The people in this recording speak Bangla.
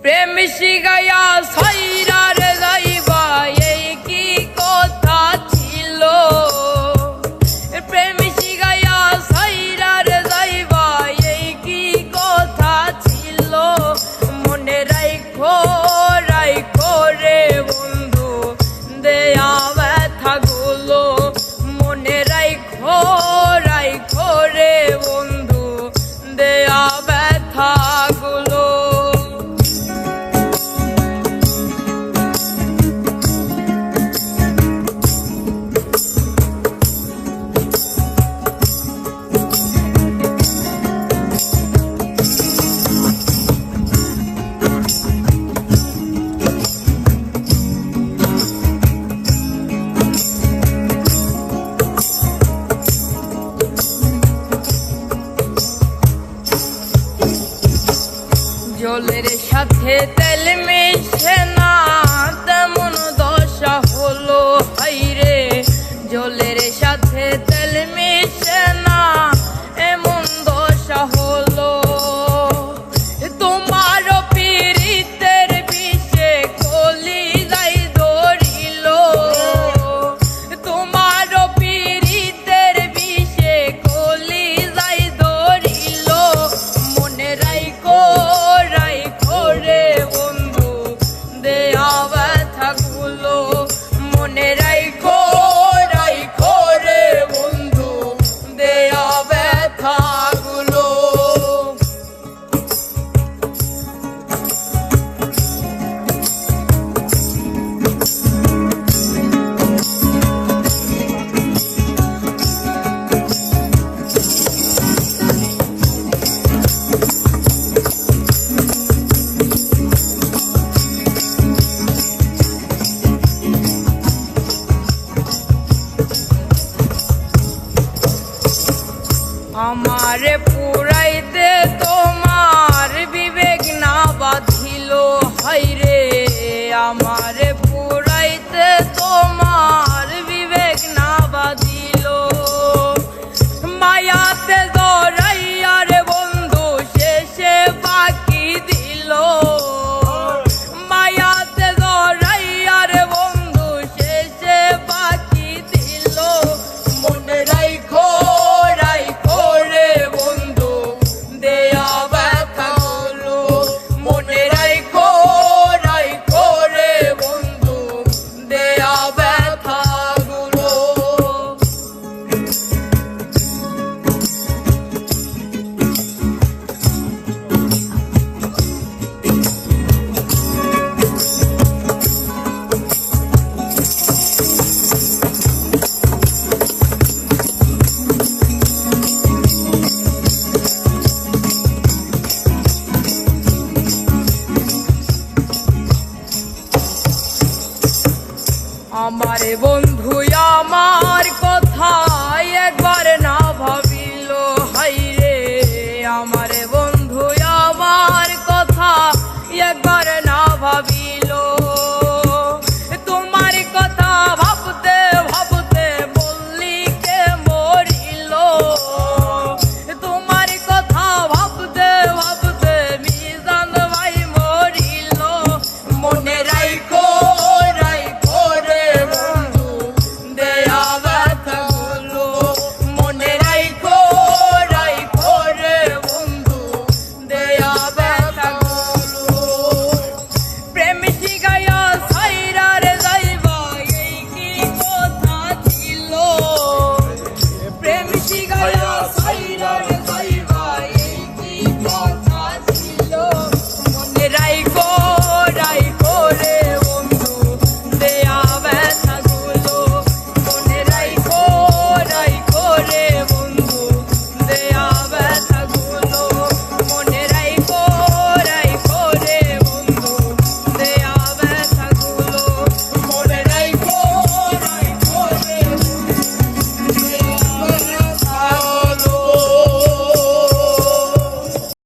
প্রেম শিখাইয়া সাইরা রে যাইবা এই কি কথা ছিল প্রেম শিখাইয়া সাইরা রে যাইবা এই কি কথা ছিল মনে রাখো রাখো রে বন্ধু দেয়া ব্যথা গুলো মনে রাখো রাখো রে বন্ধু দেয়া ব্যথা গুলো জলের সাথে তেল মিশে না তেমন দশা হলো হাইরে জলের সাথে তেল মিশে না এমন দশা হলো তোমার পীড়িতের বিষে কলি যাই ধরিল তোমার পীড়িতের বিষে কলি যাই ধরিল মনে রাখো রে বন্ধু দেয়া ব্যথা গুলো মনে রাখো রাখো রে বন্ধু দেয়া ব্যথা গুলো আমারে পুরাইতে তোমার বিবেক না বাঁধিল হাইরে আমারে পুরাইতে তোমার বিবেক না বাঁধিল মায়াতে জড়াইয়া রে বন্ধু শেষে বাকি দিল মায়াতে জড়াইয়া রে বন্ধু শেষে বাকি দিল মনে রাখো আমার বন্ধু আমার কথা